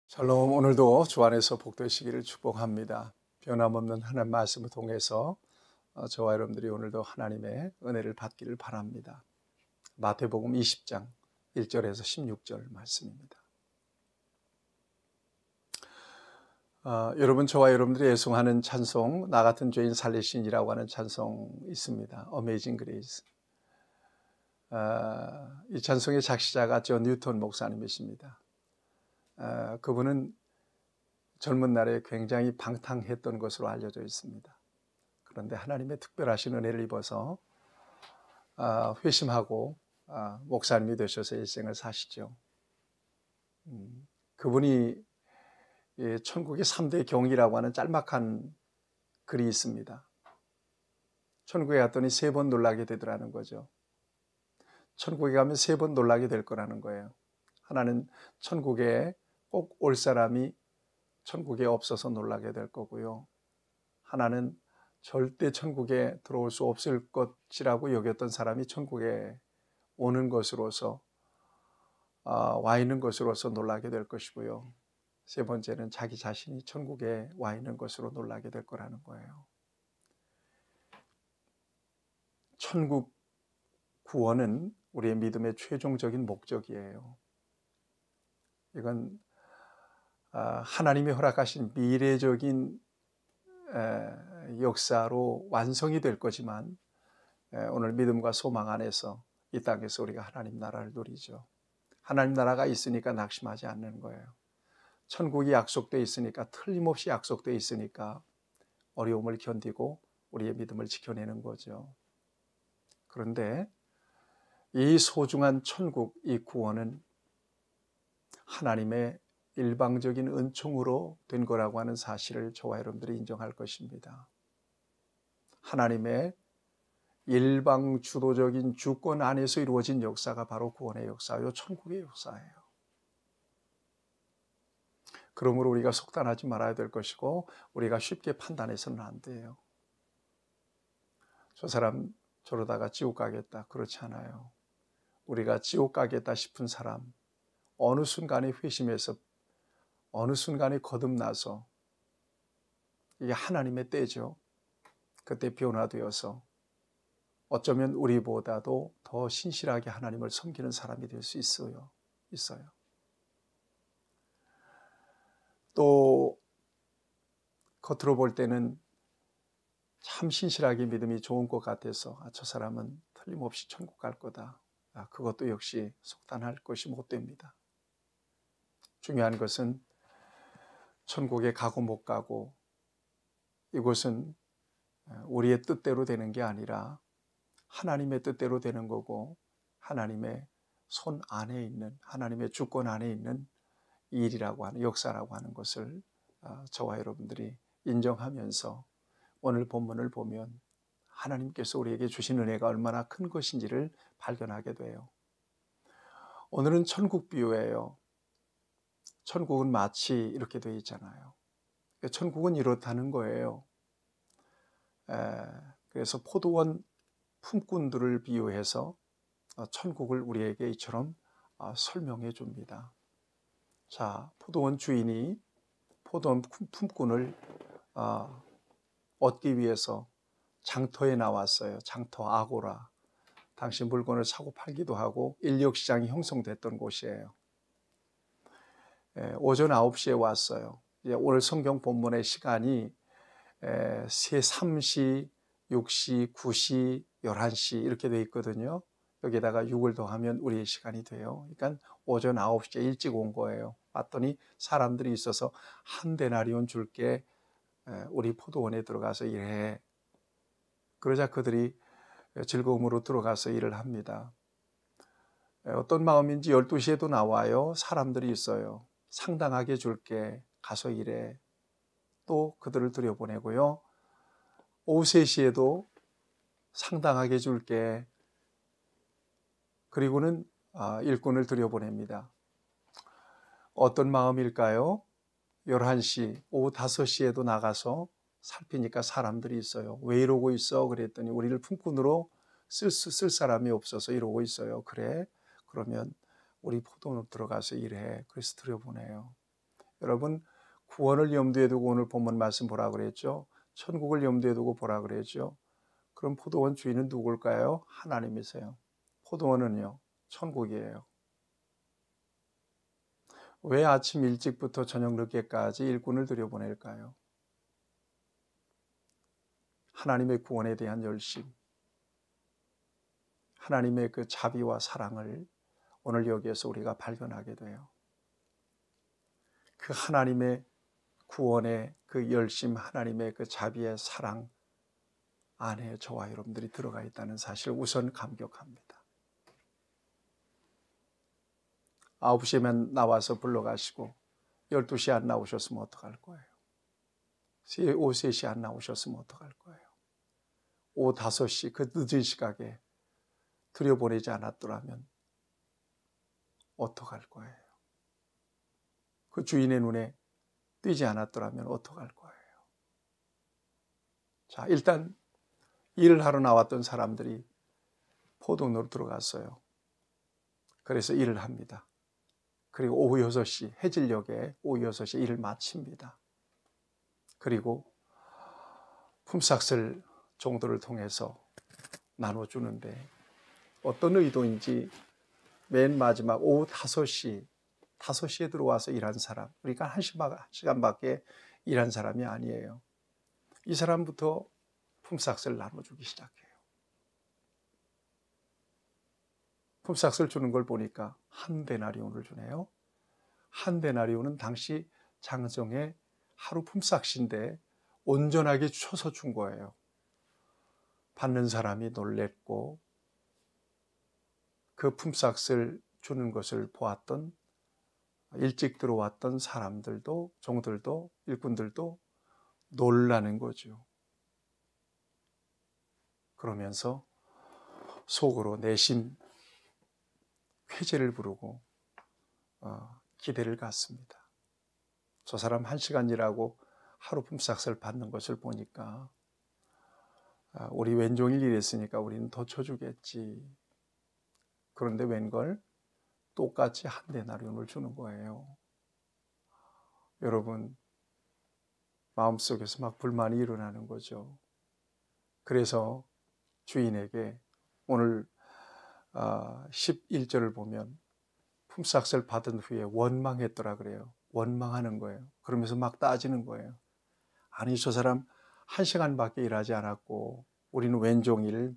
샬롬. 오늘도 주 안에서 복되시기를 축복합니다. 변함없는 하나님 말씀을 통해서 저와 여러분들이 오늘도 하나님의 은혜를 받기를 바랍니다. 마태복음 20장 1절에서 16절 말씀입니다. 여러분, 저와 여러분들이 애송하는 찬송, 나 같은 죄인 살리신이라고 하는 찬송 있습니다. Amazing Grace. 이 찬송의 작시자가 존 뉴턴 목사님이십니다. 그분은 젊은 날에 굉장히 방탕했던 것으로 알려져 있습니다. 그런데 하나님의 특별하신 은혜를 입어서 회심하고 목사님이 되셔서 일생을 사시죠. 그분이 천국의 3대 경이라고 하는 짤막한 글이 있습니다. 천국에 갔더니 3번 놀라게 되더라는 거죠. 천국에 가면 3번 놀라게 될 거라는 거예요. 하나는 천국에 꼭 올 사람이 천국에 없어서 놀라게 될 거고요. 하나는 절대 천국에 들어올 수 없을 것이라고 여겼던 사람이 천국에 오는 것으로서 와 있는 것으로서 놀라게 될 것이고요. 세 번째는 자기 자신이 천국에 와 있는 것으로 놀라게 될 거라는 거예요. 천국 구원은 우리의 믿음의 최종적인 목적이에요. 이건 하나님이 허락하신 미래적인 역사로 완성이 될 거지만 오늘 믿음과 소망 안에서 이 땅에서 우리가 하나님 나라를 누리죠. 하나님 나라가 있으니까 낙심하지 않는 거예요. 천국이 약속되어 있으니까, 틀림없이 약속되어 있으니까 어려움을 견디고 우리의 믿음을 지켜내는 거죠. 그런데 이 소중한 천국, 이 구원은 하나님의 일방적인 은총으로 된 거라고 하는 사실을 저와 여러분들이 인정할 것입니다. 하나님의 일방 주도적인 주권 안에서 이루어진 역사가 바로 구원의 역사요, 천국의 역사예요. 그러므로 우리가 속단하지 말아야 될 것이고 우리가 쉽게 판단해서는 안 돼요. 저 사람 저러다가 지옥 가겠다, 그렇지 않아요. 우리가 지옥 가겠다 싶은 사람, 어느 순간에 회심해서 어느 순간에 거듭나서, 이게 하나님의 때죠. 그때 변화되어서 어쩌면 우리보다도 더 신실하게 하나님을 섬기는 사람이 될 수 있어요. 또 겉으로 볼 때는 참 신실하게 믿음이 좋은 것 같아서 저 사람은 틀림없이 천국 갈 거다. 그것도 역시 속단할 것이 못 됩니다. 중요한 것은 천국에 가고 못 가고, 이곳은 우리의 뜻대로 되는 게 아니라 하나님의 뜻대로 되는 거고, 하나님의 손 안에 있는, 하나님의 주권 안에 있는 일이라고 하는, 역사라고 하는 것을 저와 여러분들이 인정하면서 오늘 본문을 보면 하나님께서 우리에게 주신 은혜가 얼마나 큰 것인지를 발견하게 돼요. 오늘은 천국 비유예요. 천국은 마치 이렇게 되어 있잖아요. 천국은 이렇다는 거예요. 그래서 포도원 품꾼들을 비유해서 천국을 우리에게 이처럼 설명해 줍니다. 자, 포도원 주인이 포도원 품꾼을 얻기 위해서 장터에 나왔어요. 장터, 아고라. 당시 물건을 사고 팔기도 하고 인력시장이 형성됐던 곳이에요. 오전 9시에 왔어요. 오늘 성경 본문의 시간이 3시, 6시, 9시, 11시 이렇게 돼 있거든요. 여기다가 6을 더하면 우리의 시간이 돼요. 그러니까 오전 9시에 일찍 온 거예요. 봤더니 사람들이 있어서 한 데나리온 줄게, 우리 포도원에 들어가서 일해. 그러자 그들이 즐거움으로 들어가서 일을 합니다. 어떤 마음인지 12시에도 나와요. 사람들이 있어요. 상당하게 줄게, 가서 일해. 또 그들을 들여보내고요. 오후 3시에도 상당하게 줄게. 그리고는 일꾼을 들여보냅니다. 어떤 마음일까요? 11시, 오후 5시에도 나가서 살피니까 사람들이 있어요. 왜 이러고 있어? 그랬더니 우리를 품꾼으로 쓸 사람이 없어서 이러고 있어요. 그래? 그러면 우리 포도원으로 들어가서 일해. 그래서 들여보내요. 여러분, 구원을 염두에 두고 오늘 본문 말씀 보라 그랬죠. 천국을 염두에 두고 보라 그랬죠. 그럼 포도원 주인은 누굴까요? 하나님이세요. 포도원은요, 천국이에요. 왜 아침 일찍부터 저녁 늦게까지 일꾼을 들여보낼까요? 하나님의 구원에 대한 열심, 하나님의 그 자비와 사랑을 오늘 여기에서 우리가 발견하게 돼요. 그 하나님의 구원의 그 열심, 하나님의 그 자비의 사랑 안에 저와 여러분들이 들어가 있다는 사실 우선 감격합니다. 9시면 나와서 불러가시고 12시 안 나오셨으면 어떡할 거예요? 오후 3시 안 나오셨으면 어떡할 거예요? 오후 5시 그 늦은 시각에 들여보내지 않았더라면 어떡할 거예요? 그 주인의 눈에 띄지 않았더라면 어떡할 거예요? 자, 일단 일을 하러 나왔던 사람들이 포도원으로 들어갔어요. 그래서 일을 합니다. 그리고 오후 6시 해질녘에 오후 6시 일을 마칩니다. 그리고 품삯을 종들을 통해서 나눠주는데 어떤 의도인지 맨 마지막 오후 5시에 들어와서 일한 사람, 그러니까 1시간밖에 일한 사람이 아니에요. 이 사람부터 품삯을 나눠주기 시작해요. 품삯을 주는 걸 보니까 한 데나리온을 주네요. 한 데나리온은 당시 장정의 하루 품삯인데 온전하게 쳐서 준 거예요. 받는 사람이 놀랬고 그 품삯을 주는 것을 보았던 일찍 들어왔던 사람들도, 종들도, 일꾼들도 놀라는 거죠. 그러면서 속으로 내심 회개를 부르고 기대를 갖습니다. 저 사람 1시간 일하고 하루 품삯을 받는 것을 보니까 우리 왼종일 일했으니까 우리는 더 쳐주겠지. 그런데 웬걸 똑같이 한 데나리온을 주는 거예요. 여러분, 마음속에서 막 불만이 일어나는 거죠. 그래서 주인에게 오늘 11절을 보면 품삯을 받은 후에 원망했더라 그래요. 원망하는 거예요. 그러면서 막 따지는 거예요. 아니, 저 사람 1시간밖에 일하지 않았고 우리는 왼종일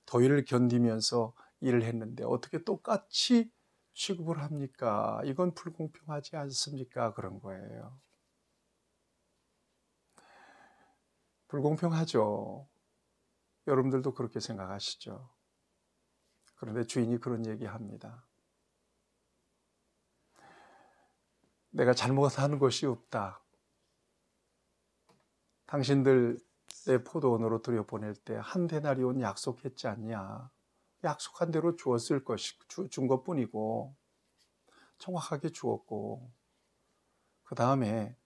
더위를 견디면서 일을 했는데 어떻게 똑같이 취급을 합니까? 이건 불공평하지 않습니까? 그런 거예요. 불공평하죠. 여러분들도 그렇게 생각하시죠? 그런데 주인이 그런 얘기합니다. 내가 잘못하는 것이 없다. 당신들 내 포도원으로 들여보낼 때 한 데나리온 약속했지 않냐. 약속한 대로 주었을 것이 준 것뿐이고 정확하게 주었고 그 다음에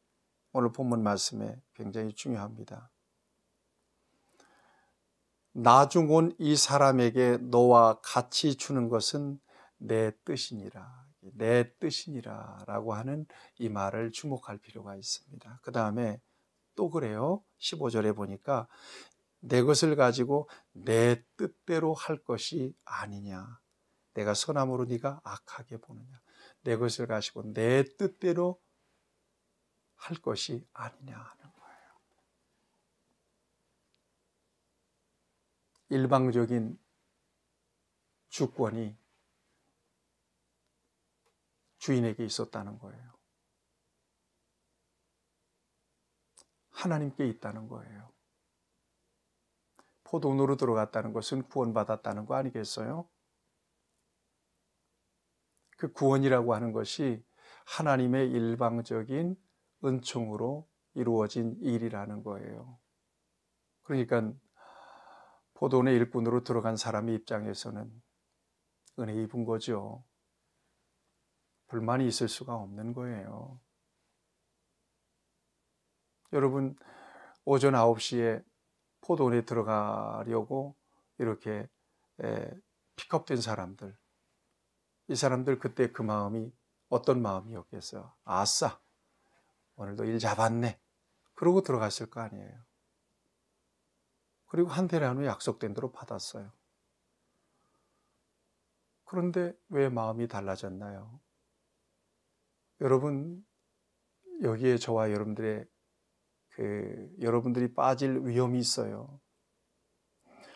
오늘 본문 말씀에 굉장히 중요합니다. 나중 온 이 사람에게 너와 같이 주는 것은 내 뜻이니라. 내 뜻이니라 라고 하는 이 말을 주목할 필요가 있습니다. 그 다음에 또 그래요. 15절에 보니까 내 것을 가지고 내 뜻대로 할 것이 아니냐. 내가 선함으로 네가 악하게 보느냐. 내 것을 가지고 내 뜻대로 할 것이 아니냐 하는 거예요. 일방적인 주권이 주인에게 있었다는 거예요. 하나님께 있다는 거예요. 포도원으로 들어갔다는 것은 구원받았다는 거 아니겠어요? 그 구원이라고 하는 것이 하나님의 일방적인 은총으로 이루어진 일이라는 거예요. 그러니까 포도원의 일꾼으로 들어간 사람의 입장에서는 은혜 입은 거죠. 불만이 있을 수가 없는 거예요. 여러분, 오전 9시에 포도원에 들어가려고 이렇게 픽업된 사람들, 이 사람들 그때 그 마음이 어떤 마음이었겠어요? 아싸, 오늘도 일 잡았네. 그러고 들어갔을 거 아니에요. 그리고 한 달 후 약속된 대로 받았어요. 그런데 왜 마음이 달라졌나요? 여러분, 여기에 저와 여러분들의 여러분들이 빠질 위험이 있어요.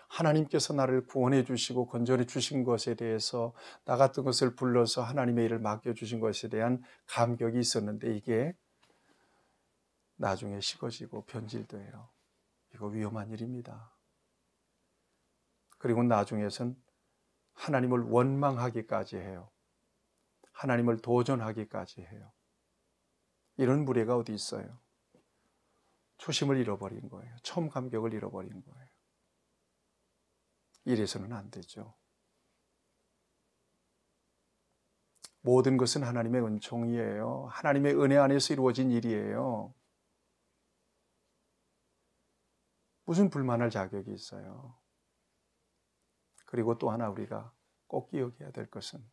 하나님께서 나를 구원해 주시고 건져내 주신 것에 대해서 나 같은 것을 불러서 하나님의 일을 맡겨주신 것에 대한 감격이 있었는데 이게 나중에 식어지고 변질돼요. 이거 위험한 일입니다. 그리고 나중에선 하나님을 원망하기까지 해요. 하나님을 도전하기까지 해요. 이런 무례가 어디 있어요? 초심을 잃어버린 거예요. 처음 감격을 잃어버린 거예요. 이래서는 안 되죠. 모든 것은 하나님의 은총이에요. 하나님의 은혜 안에서 이루어진 일이에요. 무슨 불만할 자격이 있어요. 그리고 또 하나 우리가 꼭 기억해야 될 것은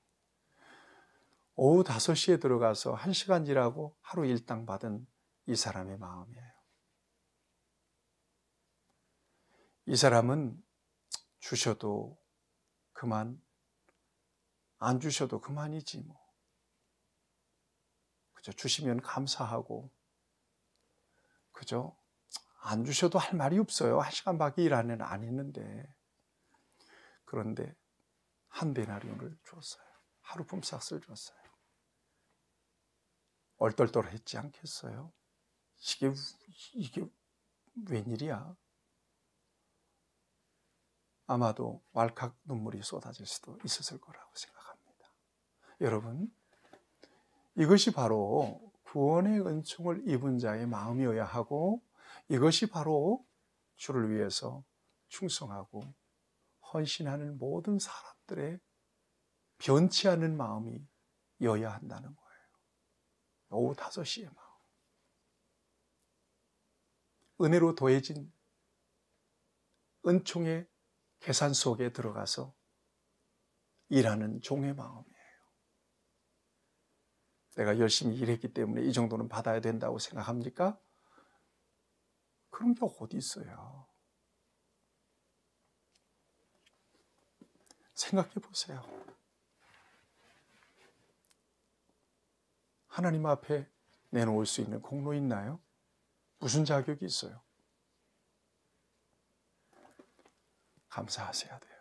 오후 5시에 들어가서 1시간 일하고 하루 일당 받은 이 사람의 마음이에요. 이 사람은 주셔도 그만, 안 주셔도 그만이지 뭐. 그죠? 주시면 감사하고, 그죠? 안 주셔도 할 말이 없어요. 1시간밖에 일 안 했는데. 그런데 한 데나리온을 줬어요. 하루 품삯을 줬어요. 얼떨떨했지 않겠어요? 이게 웬일이야? 아마도 왈칵 눈물이 쏟아질 수도 있었을 거라고 생각합니다. 여러분, 이것이 바로 구원의 은총을 입은 자의 마음이어야 하고 이것이 바로 주를 위해서 충성하고 헌신하는 모든 사람들의 변치 않는 마음이어야 한다는 거예요. 오후 5시의 마음. 은혜로 더해진 은총의 계산 속에 들어가서 일하는 종의 마음이에요. 내가 열심히 일했기 때문에 이 정도는 받아야 된다고 생각합니까? 그런 게 어디 있어요. 생각해 보세요. 하나님 앞에 내놓을 수 있는 공로 있나요? 무슨 자격이 있어요? 감사하셔야 돼요.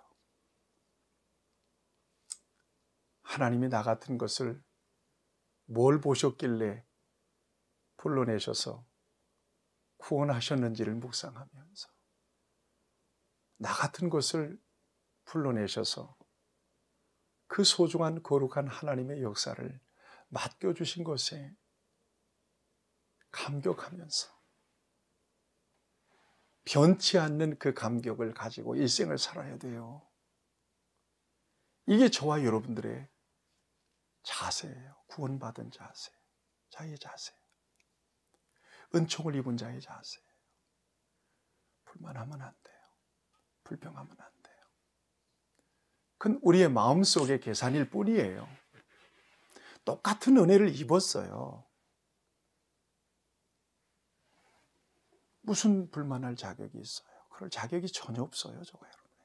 하나님이 나 같은 것을 뭘 보셨길래 불러내셔서 구원하셨는지를 묵상하면서 나 같은 것을 불러내셔서 그 소중한 거룩한 하나님의 역사를 맡겨주신 것에 감격하면서 변치 않는 그 감격을 가지고 일생을 살아야 돼요. 이게 저와 여러분들의 자세예요. 구원받은 자세, 자의 자세, 은총을 입은 자의 자세. 불만하면 안 돼요. 불평하면 안 돼요. 그건 우리의 마음속의 계산일 뿐이에요. 똑같은 은혜를 입었어요. 무슨 불만할 자격이 있어요? 그럴 자격이 전혀 없어요. 저와 여러분에게.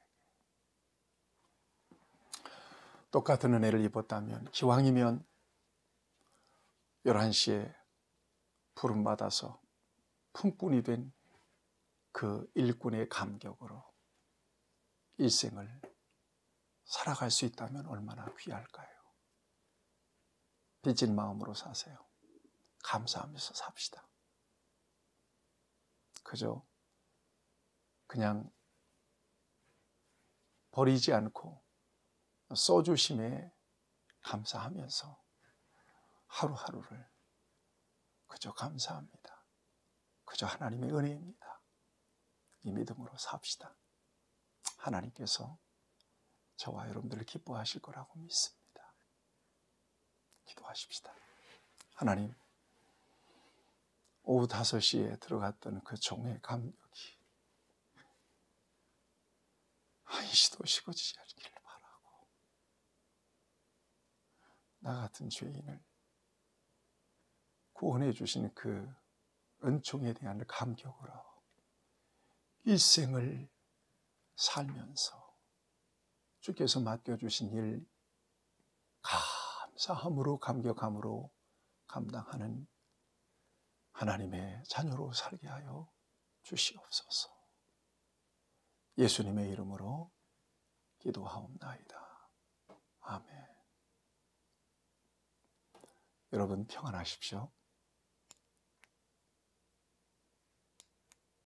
똑같은 은혜를 입었다면 기왕이면 11시에 부름받아서 품꾼이 된 그 일꾼의 감격으로 일생을 살아갈 수 있다면 얼마나 귀할까요? 빚진 마음으로 사세요. 감사하면서 삽시다. 그저 그냥 버리지 않고 써주심에 감사하면서 하루하루를 그저 감사합니다. 그저 하나님의 은혜입니다. 이 믿음으로 삽시다. 하나님께서 저와 여러분들을 기뻐하실 거라고 믿습니다. 기도하십시다. 하나님, 오후 5시에 들어갔던 그 종의 감격이 한시도 식어지지 않기를 바라고 나 같은 죄인을 구원해 주신 그 은총에 대한 감격으로 일생을 살면서 주께서 맡겨주신 일 감사함으로 감격함으로 감당하는 하나님의 자녀로 살게 하여 주시옵소서. 예수님의 이름으로 기도하옵나이다. 아멘. 여러분 평안하십시오.